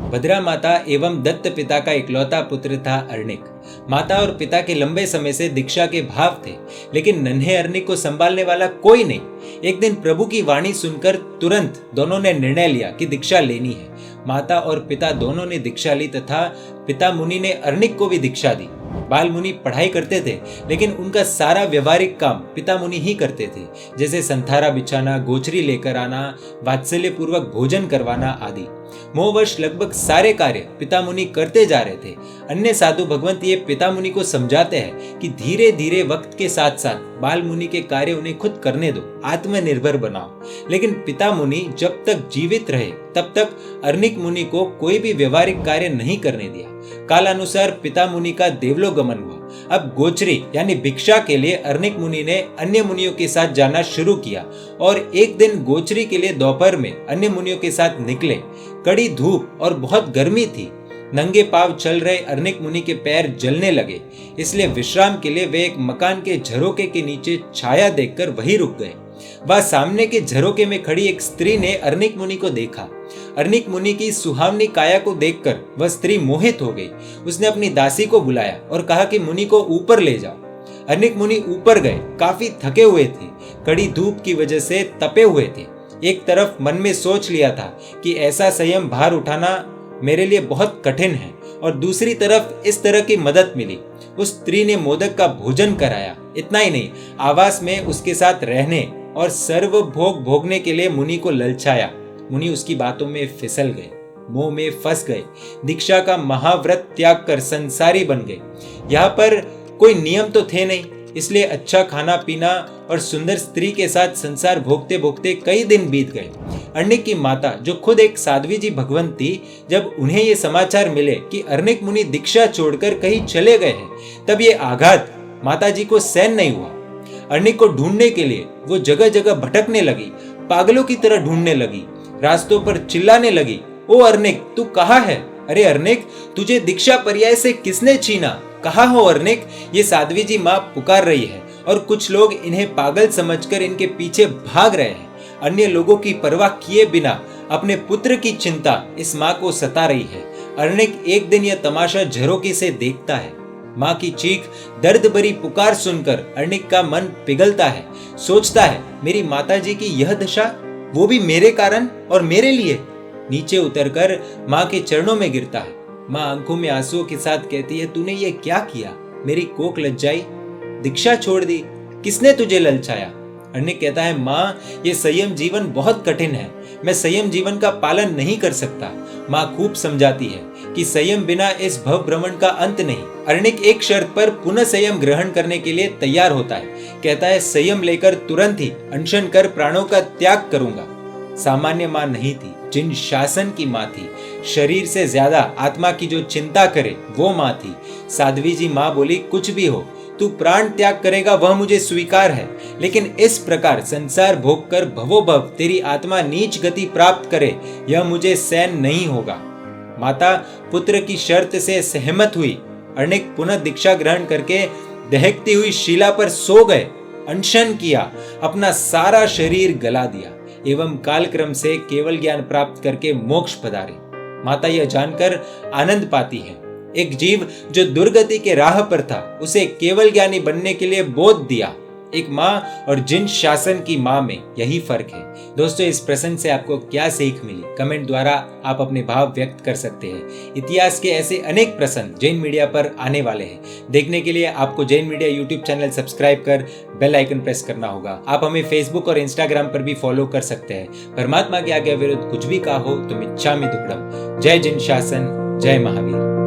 भद्रा माता एवं दत्त पिता का इकलौता पुत्र था अर्णिक। माता और पिता के लंबे समय से दीक्षा के भाव थे, लेकिन नन्हे अर्णिक को संभालने वाला कोई नहीं। एक दिन प्रभु की वाणी सुनकर तुरंत दोनों ने निर्णय लिया कि दीक्षा लेनी है। माता और पिता दोनों ने दीक्षा ली तथा पिता मुनि ने अर्णिक को भी दीक्षा दी। बाल मुनि पढ़ाई करते थे, लेकिन उनका सारा व्यवहारिक काम पिता मुनि ही करते थे, जैसे संथारा बिछाना, गोचरी लेकर आना, वात्सल्य पूर्वक भोजन करवाना आदि। मोहवश लगभग सारे कार्य पिता मुनि करते जा रहे थे। अन्य साधु भगवंत ये पिता मुनि को समझाते हैं कि धीरे धीरे वक्त के साथ साथ बाल मुनि के कार्य उन्हें खुद करने दो, आत्मनिर्भर बनाओ। लेकिन पिता मुनि जब तक जीवित रहे तब तक अर्णिक मुनि को कोई भी व्यवहारिक कार्य नहीं करने दिया। कालानुसार पिता मुनि का देवलोगमन हुआ। अब गोचरी यानी भिक्षा के लिए अर्णिक मुनि ने अन्य मुनियों के साथ जाना शुरू किया और एक दिन गोचरी के लिए दोपहर में अन्य मुनियों के साथ निकले। कड़ी धूप और बहुत गर्मी थी। नंगे पांव चल रहे अर्णिक मुनि के पैर जलने लगे, इसलिए विश्राम के लिए वे एक मकान के झरोके के नीचे छाया देखकर वहीं रुक गए। वह सामने के झरोके में खड़ी एक स्त्री ने अर्णिक मुनि को देखा। अर्णिक मुनि की सुहावनी काया को देखकर वह स्त्री मोहित हो गई। उसने अपनी दासी को बुलाया और कहा कि मुनि को ऊपर ले जाओ। अर्णिक मुनि ऊपर गए। काफी थके हुए थे, कड़ी धूप की वजह से तपे हुए थे। एक तरफ मन में सोच लिया था कि ऐसा संयम भार उठाना मेरे लिए बहुत कठिन है, और दूसरी तरफ इस तरह की मदद मिली। उस स्त्री ने मोदक का भोजन कराया। इतना ही नहीं, आवास में उसके साथ रहने और सर्व भोग भोगने के लिए मुनि को ललचाया। मुनि उसकी बातों में फिसल गए, मोह में फंस गए, दीक्षा का महाव्रत त्याग कर संसारी बन गए। यहाँ पर कोई नियम तो थे नहीं, इसलिए अच्छा खाना पीना और सुंदर स्त्री के साथ संसार भोगते भोगते कई दिन बीत गए। अर्णिक की माता, जो खुद एक साध्वी जी भगवंत थी, जब उन्हें ये समाचार मिले कि अर्णिक मुनि दीक्षा छोड़कर कहीं चले गए हैं, तब ये आघात माता जी को सहन नहीं हुआ। अर्णिक को ढूंढने के लिए वो जगह जगह भटकने लगी, पागलों की तरह ढूंढने लगी, रास्तों पर चिल्लाने लगी, ओ अर्णिक, तू कहाँ है? अरे अर्णिक, तुझे दीक्षा पर्याय से किसने छीना? कहाँ हो अर्णिक? ये साध्वी जी माँ पुकार रही है और कुछ लोग इन्हें पागल समझकर इनके पीछे भाग रहे हैं। अन्य लोगों की परवाह किए बिना अपने पुत्र की चिंता इस माँ को सता रही है। अर्णिक एक दिन यह तमाशा झरोके से देखता है। माँ की चीख, दर्द भरी पुकार सुनकर अर्णिक का मन पिघलता है। सोचता है, मेरी माता जी की यह दशा, वो भी मेरे कारण और मेरे लिए। नीचे उतरकर माँ के चरणों में गिरता है। माँ आंखों में आंसुओं के साथ कहती है, तूने ये क्या किया? मेरी कोख लज्जाई, दीक्षा छोड़ दी, किसने तुझे ललचाया? अर्णिक कहता है, माँ, ये संयम जीवन बहुत कठिन है, मैं संयम जीवन का पालन नहीं कर सकता। माँ खूब समझाती है कि संयम बिना इस भव भ्रमण का अंत नहीं। अर्णिक एक शर्त पर पुनः संयम ग्रहण करने के लिए तैयार होता है। कहता है, संयम लेकर तुरंत ही अनशन कर प्राणों का त्याग करूंगा। सामान्य माँ नहीं थी, जिन शासन की माँ थी। शरीर से ज्यादा आत्मा की जो चिंता करे वो माँ थी। साध्वी जी माँ बोली, कुछ भी हो, तू प्राण त्याग करेगा वह मुझे स्वीकार है, लेकिन इस प्रकार संसार भोग कर भवोभव तेरी आत्मा नीच गति प्राप्त करे, यह मुझे सहन नहीं होगा। माता पुत्र की शर्त से सहमत हुई। अर्णिक पुनः दीक्षा ग्रहण करके दहकती हुई शिला पर सो गए। अनशन किया, अपना सारा शरीर गला दिया एवं कालक्रम से केवल ज्ञान प्राप्त करके मोक्ष पधारे। माता यह जानकर आनंद पाती है। एक जीव जो दुर्गति के राह पर था, उसे केवल ज्ञानी बनने के लिए बोध दिया। एक माँ और जिन शासन की माँ में यही फर्क है। दोस्तों, इस प्रसंग से आपको क्या सीख मिली? कमेंट द्वारा आप अपने भाव व्यक्त कर सकते हैं। इतिहास के ऐसे अनेक प्रसंग जैन मीडिया पर आने वाले हैं। देखने के लिए आपको Jain media YouTube channel subscribe कर बेल आइकन प्रेस करना होगा। आप हमें फेसबुक और इंस्टाग्राम पर भी फॉलो कर सकते हैं। परमात्मा के आज्ञा विरुद्ध कुछ भी कहा हो तो मिच्छामि दुक्कडम। जय जिन शासन, जय महावीर।